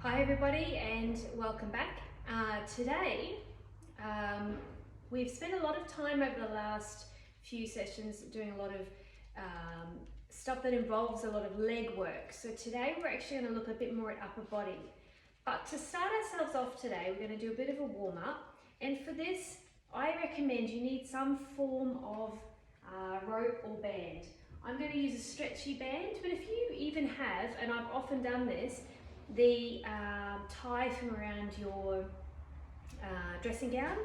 Hi everybody and welcome back. Today we've spent a lot of time over the last few sessions doing a lot of stuff that involves a lot of leg work. So today we're actually going to look a bit more at upper body. But to start ourselves off today, we're going to do a bit of a warm up, and for this I recommend you need some form of rope or band. I'm going to use a stretchy band, but if you even have, and I've often done this, the tie from around your dressing gown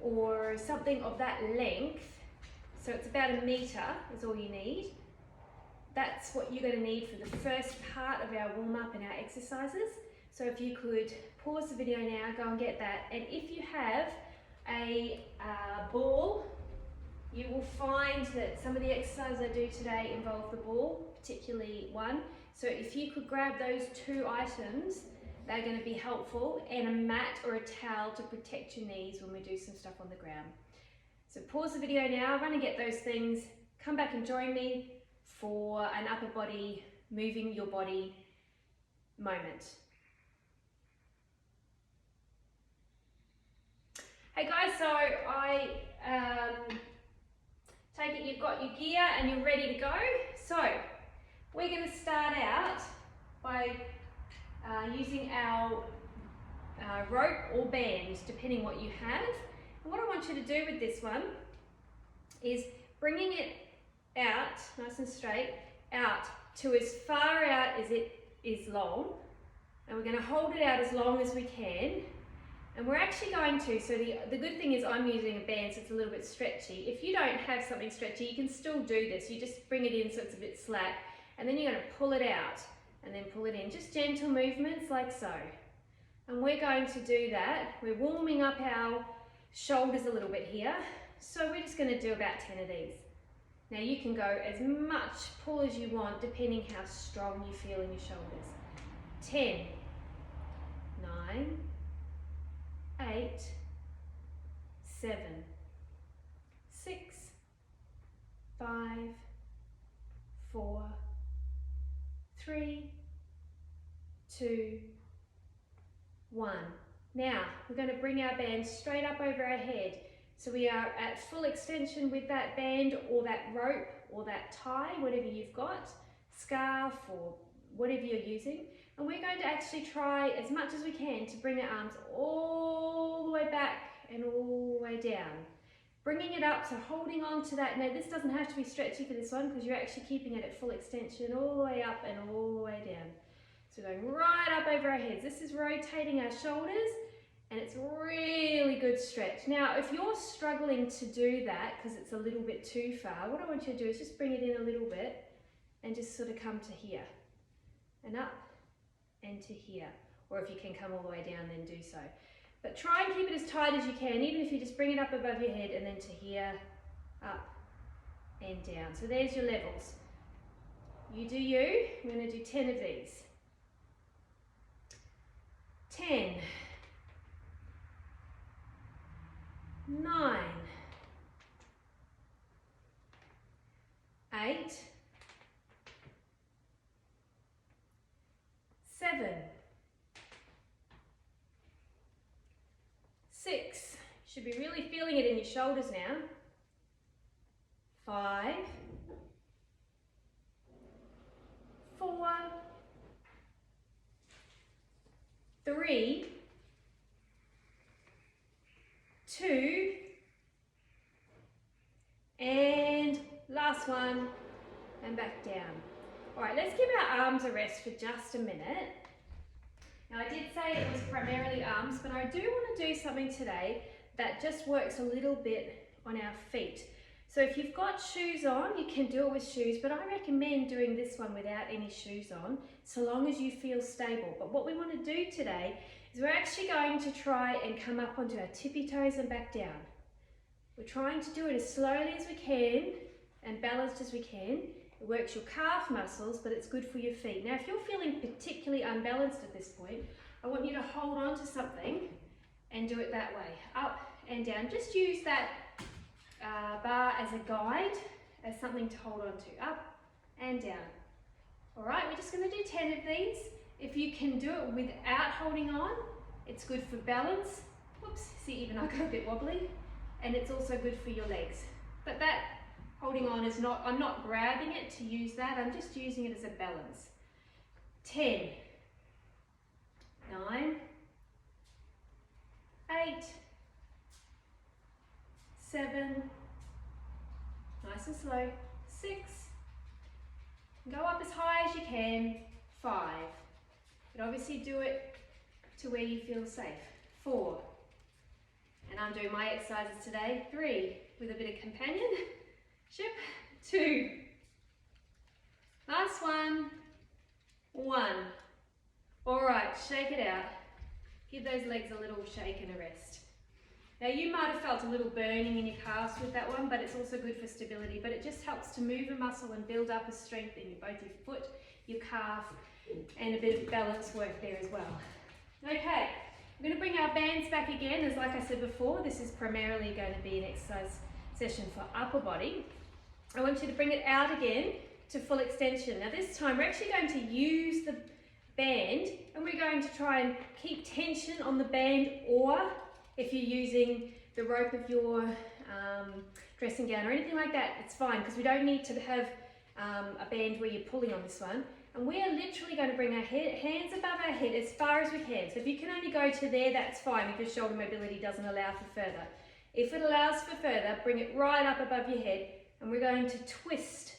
or something of that length, so it's about 1 metre is all you need. That's what you're going to need for the first part of our warm-up and our exercises. So if you could pause the video now, go and get that, and if you have a ball, you will find that some of the exercises I do today involve the ball, particularly one. So if you could grab those 2 items, they're going to be helpful, and a mat or a towel to protect your knees when we do some stuff on the ground. So pause the video now, run and get those things, come back and join me for an upper body, moving your body moment. Hey guys, so I take it you've got your gear and you're ready to go. So we're going to start out by using our rope or band, depending what you have. And what I want you to do with this one is bringing it out, nice and straight, out to as far out as it is long. And we're going to hold it out as long as we can. And we're actually going to, so the good thing is I'm using a band so it's a little bit stretchy. If you don't have something stretchy, you can still do this. You just bring it in so it's a bit slack, and then you're going to pull it out and then pull it in. Just gentle movements like so. And we're going to do that. We're warming up our shoulders a little bit here. So we're just going to do about 10 of these. Now you can go as much pull as you want depending how strong you feel in your shoulders. 10, 9, 8, 7, 6, 5, 4, 3, 2, 1. Now we're going to bring our band straight up over our head. So we are at full extension with that band or that rope or that tie, whatever you've got, scarf or whatever you're using. And we're going to actually try as much as we can to bring our arms all the way back and all the way down. Bringing it up, so holding on to that. Now this doesn't have to be stretchy for this one because you're actually keeping it at full extension all the way up and all the way down. So going right up over our heads. This is rotating our shoulders and it's really good stretch. Now if you're struggling to do that because it's a little bit too far, what I want you to do is just bring it in a little bit and just sort of come to here and up and to here, or if you can come all the way down, then do so. But try and keep it as tight as you can, even if you just bring it up above your head and then to here, up and down. So there's your levels. You do you. I'm going to do 10 of these. 10, 9, 8, 7, 6, should be really feeling it in your shoulders now. 5, 4, 3, 2, and last one, and back down. All right, let's give our arms a rest for just a minute. Now I did say it was primarily arms, but I do want to do something today that just works a little bit on our feet. So if you've got shoes on, you can do it with shoes, but I recommend doing this one without any shoes on, so long as you feel stable. But what we want to do today is we're actually going to try and come up onto our tippy toes and back down. We're trying to do it as slowly as we can and balanced as we can. It works your calf muscles, but it's good for your feet. Now, if you're feeling particularly unbalanced at this point, I want you to hold on to something and do it that way, up and down. Just use that bar as a guide, as something to hold on to, up and down. All right, we're just going to do 10 of these, If you can do it without holding on, it's good for balance. Whoops, see, even I got a bit wobbly. And it's also good for your legs. But that holding on is not, I'm not grabbing it to use that, I'm just using it as a balance. 10, 9, 8, 7, nice and slow, 6, go up as high as you can, 5, but obviously do it to where you feel safe, 4, and I'm doing my exercises today, 3, with a bit of companionship, 2, last one, 1, all right, shake it out, give those legs a little shake and a rest. Now you might have felt a little burning in your calves with that one, but it's also good for stability, but it just helps to move a muscle and build up a strength in both your foot, your calf, and a bit of balance work there as well. Okay, we're going to bring our bands back again. As like I said before, this is primarily going to be an exercise session for upper body. I want you to bring it out again to full extension. Now this time we're actually going to use the band and we're going to try and keep tension on the band, or if you're using the rope of your dressing gown or anything like that, it's fine, because we don't need to have a band where you're pulling on this one. And we are literally going to bring our hands above our head as far as we can. So if you can only go to there, that's fine if your shoulder mobility doesn't allow for further. If it allows for further, bring it right up above your head and we're going to twist.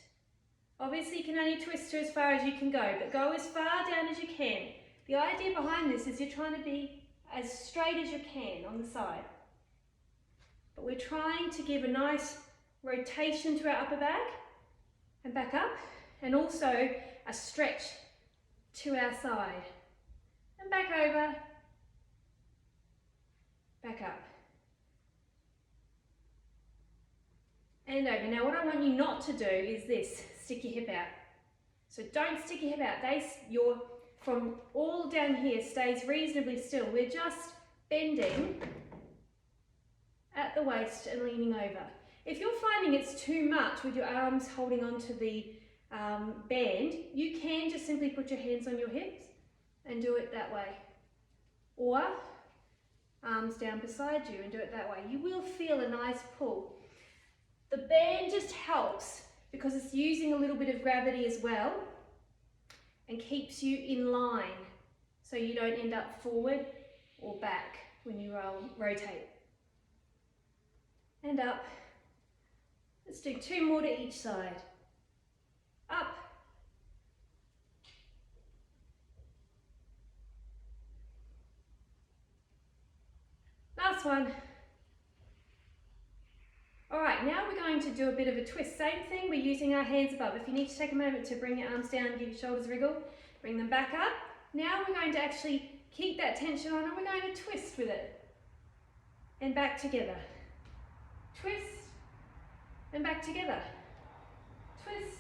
Obviously you can only twist to as far as you can go, but go as far down as you can. The idea behind this is you're trying to be as straight as you can on the side. But we're trying to give a nice rotation to our upper back and back up, and also a stretch to our side. And back over, back up. And over. Now what I want you not to do is this, stick your hip out. So don't stick your hip out. Your from all down here stays reasonably still. We're just bending at the waist and leaning over. If you're finding it's too much with your arms holding onto the band, you can just simply put your hands on your hips and do it that way. Or arms down beside you and do it that way. You will feel a nice pull. The band just helps because it's using a little bit of gravity as well and keeps you in line so you don't end up forward or back when you rotate. And up. Let's do 2 more to each side. Up. Last one. All right, now we're going to do a bit of a twist. Same thing, we're using our hands above. If you need to take a moment to bring your arms down and give your shoulders a wriggle, bring them back up. Now we're going to actually keep that tension on and we're going to twist with it. And back together. Twist and back together. Twist,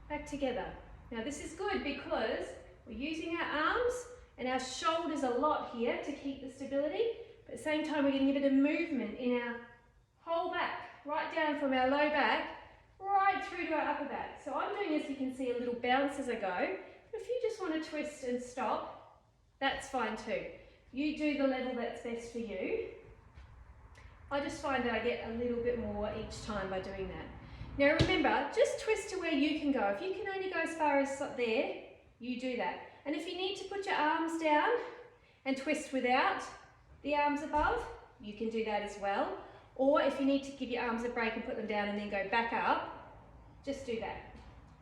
back together. Now this is good because we're using our arms and our shoulders a lot here to keep the stability, but at the same time we're getting a bit of movement in our whole back, right down from our low back, right through to our upper back. So I'm doing this, you can see a little bounce as I go, but if you just want to twist and stop, that's fine too. You do the level that's best for you. I just find that I get a little bit more each time by doing that. Now remember, just twist to where you can go. If you can only go as far as there, you do that. And if you need to put your arms down and twist without the arms above, you can do that as well. Or if you need to give your arms a break and put them down and then go back up, just do that.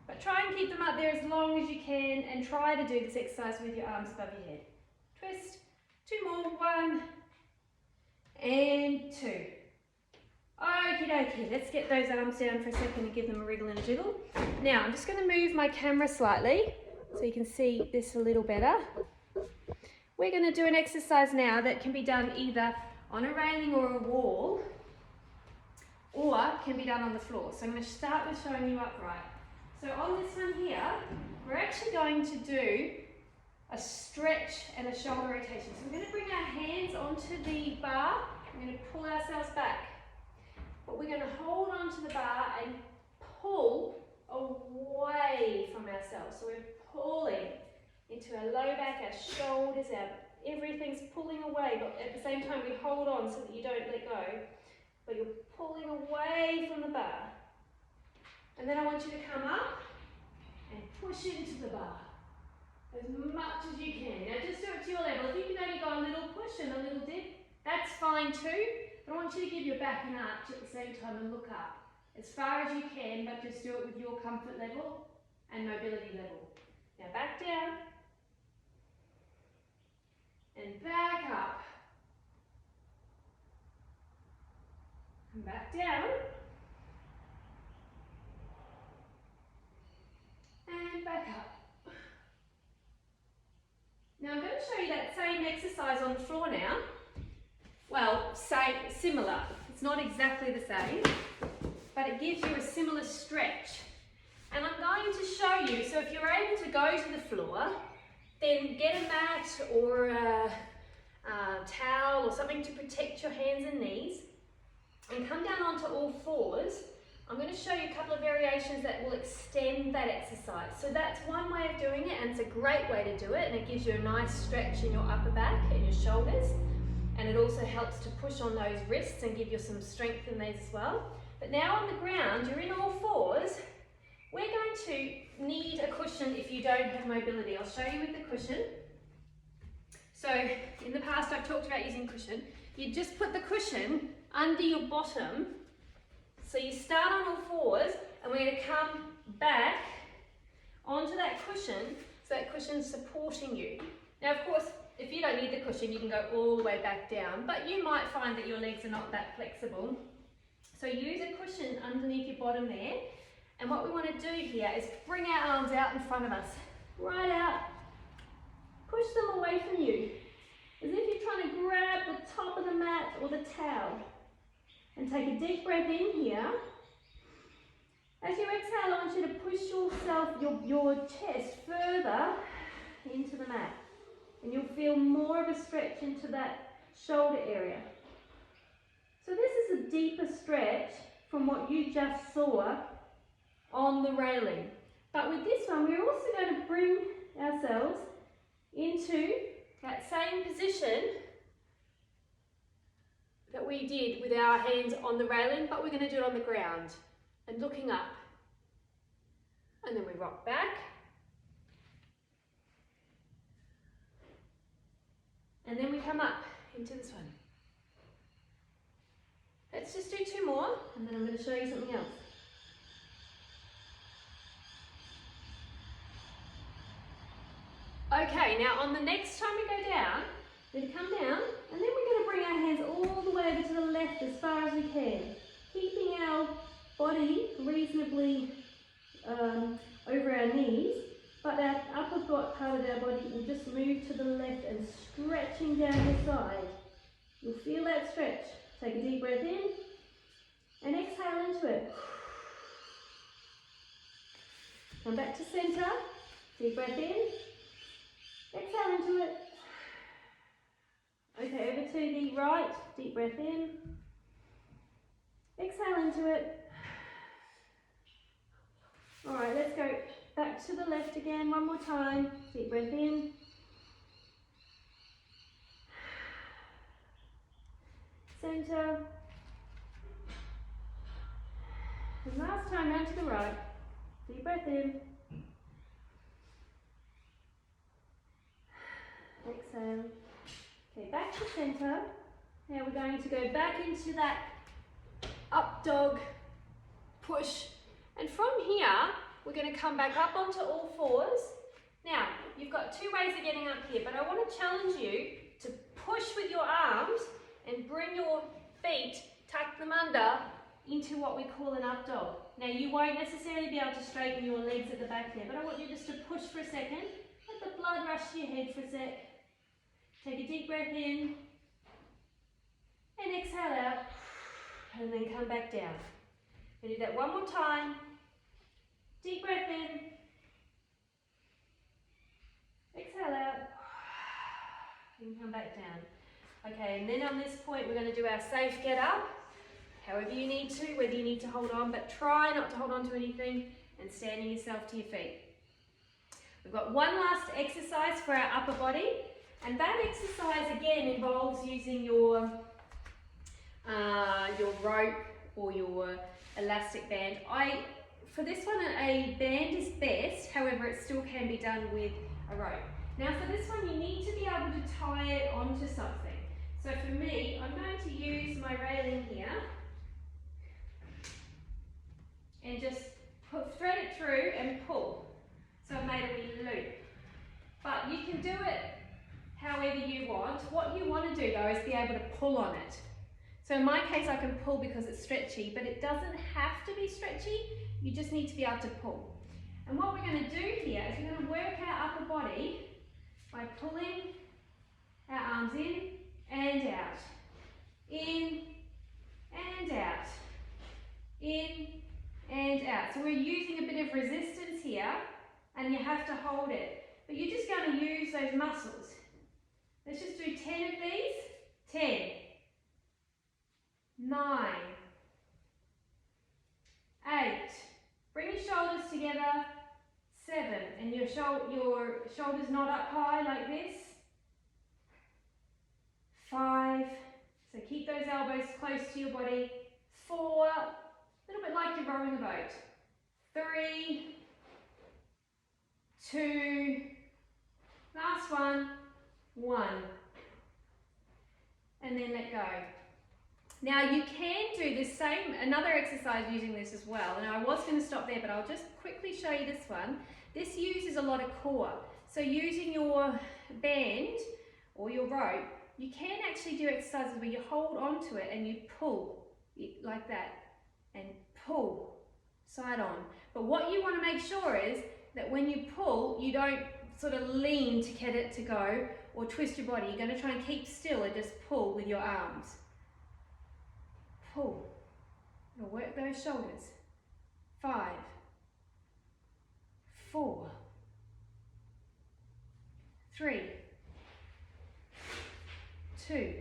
But try and keep them up there as long as you can and try to do this exercise with your arms above your head. Twist, 2 more, 1 and 2. Okie dokie, let's get those arms down for a second and give them a wriggle and a jiggle. Now I'm just going to move my camera slightly so you can see this a little better. We're going to do an exercise now that can be done either on a railing or a wall, or can be done on the floor. So I'm going to start with showing you upright. So on this one here, we're actually going to do a stretch and a shoulder rotation. So we're going to bring our hands onto the bar, we're going to pull ourselves back. But we're going to hold onto the bar and pull away from ourselves. So we're pulling into our low back, our shoulders, everything's pulling away, but at the same time we hold on so that you don't let go, but you're pulling away from the bar. And then I want you to come up and push into the bar as much as you can. Now just do it to your level. If you can only go a little push and a little dip, that's fine too, but I want you to give your back an arch at the same time and look up as far as you can, but just do it with your comfort level and mobility level. Now back down and back up and back down and back up. Now I'm going to show you that same exercise on the floor now. Well, similar. It's not exactly the same, but it gives you a similar stretch. And I'm going to show you, so if you're able to go to the floor, then get a mat or a towel or something to protect your hands and knees and come down onto all fours. I'm going to show you a couple of variations that will extend that exercise. So that's one way of doing it, and it's a great way to do it, and it gives you a nice stretch in your upper back and your shoulders, and it also helps to push on those wrists and give you some strength in these as well. But now on the ground, you're in all fours. We're going to need a cushion if you don't have mobility. I'll show you with the cushion. So in the past I've talked about using cushion. You just put the cushion under your bottom. So you start on all fours and we're going to come back onto that cushion so that cushion's supporting you. Now of course, if you don't need the cushion, you can go all the way back down, but you might find that your legs are not that flexible. So use a cushion underneath your bottom there. And what we want to do here is bring our arms out in front of us, right out, push them away from you, as if you're trying to grab the top of the mat or the towel. And take a deep breath in here. As you exhale, I want you to push yourself, your chest further into the mat. And you'll feel more of a stretch into that shoulder area. So this is a deeper stretch from what you just saw on the railing. But with this one, we're also going to bring ourselves into that same position that we did with our hands on the railing, but we're going to do it on the ground and looking up. And then we rock back. And then we come up into this one. Let's just do two more, and then I'm going to show you something else. Okay, now on the next time we go down, we're going to come down, and then we're going to bring our hands all the way over to the left as far as we can, keeping our body reasonably over our knees, but our upper part of our body will just move to the left and stretching down the side. You'll feel that stretch. Take a deep breath in and exhale into it. Come back to center, deep breath in, exhale into it. Okay, over to the right, deep breath in, exhale into it. All right, let's go back to the left again, one more time, deep breath in. Center. And last time, round to the right. Deep breath in. Exhale. Okay, back to center. Now we're going to go back into that up dog push. And from here, we're going to come back up onto all fours. Now, you've got two ways of getting up here, but I want to challenge you to push with your arms and bring your feet, tuck them under into what we call an up dog. Now you won't necessarily be able to straighten your legs at the back there, but I want you just to push for a second. Let the blood rush to your head for a sec. Take a deep breath in and exhale out, and then come back down. We'll do that one more time. Deep breath in, exhale out, and come back down. Okay, and then on this point we're going to do our safe get up, however you need to, whether you need to hold on, but try not to hold on to anything and standing yourself to your feet. We've got one last exercise for our upper body, and that exercise again involves using your rope or your elastic band. For this one, a band is best, however it still can be done with a rope. Now for this one, you need to be able to tie it onto something. So for me, I'm going to use my railing here and just thread it through and pull. So I've made a wee loop. But you can do it however you want. What you want to do though is be able to pull on it. So in my case I can pull because it's stretchy, but it doesn't have to be stretchy, you just need to be able to pull. And what we're going to do here is we're going to work our upper body by pulling our arms in and out, in and out, in and out. So we're using a bit of resistance here, and you have to hold it. But you're just going to use those muscles. Let's just do 10 of these. 10, 9, 8. Bring your shoulders together. 7, and your shoulders not up high like this. 5, so keep those elbows close to your body. 4, a little bit like you're rowing a boat. 3, 2, last one, 1. And then let go. Now you can do this another exercise using this as well. And I was going to stop there, but I'll just quickly show you this one. This uses a lot of core. So using your band or your rope, you can actually do exercises where you hold onto it and you pull it like that and pull side on. But what you want to make sure is that when you pull, you don't sort of lean to get it to go or twist your body. You're going to try and keep still and just pull with your arms. Pull. You'll work those shoulders. 5, 4, 3, 2,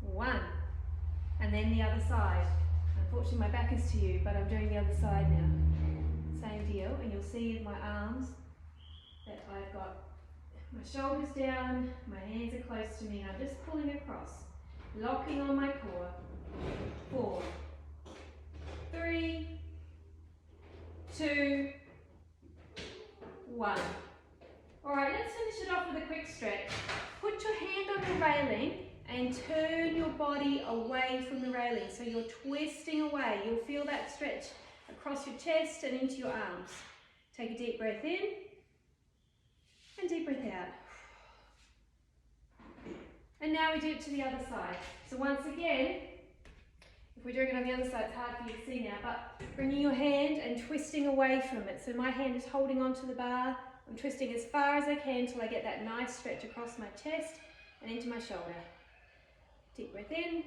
1. And then the other side. Unfortunately my back is to you, but I'm doing the other side now. Same deal, and you'll see in my arms that I've got my shoulders down, my hands are close to me, and I'm just pulling across, locking on my core. 4, 3, 2, 1. Alright, let's finish it off with a quick stretch. Put your hand on the railing and turn your body away from the railing. So you're twisting away. You'll feel that stretch across your chest and into your arms. Take a deep breath in and deep breath out. And now we do it to the other side. So once again, if we're doing it on the other side, it's hard for you to see now, but bringing your hand and twisting away from it. So my hand is holding onto the bar. I'm twisting as far as I can until I get that nice stretch across my chest and into my shoulder. Deep breath in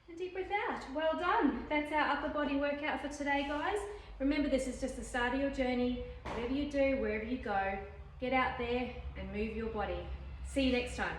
and deep breath out. Well done. That's our upper body workout for today, guys. Remember, this is just the start of your journey. Whatever you do, wherever you go, get out there and move your body. See you next time.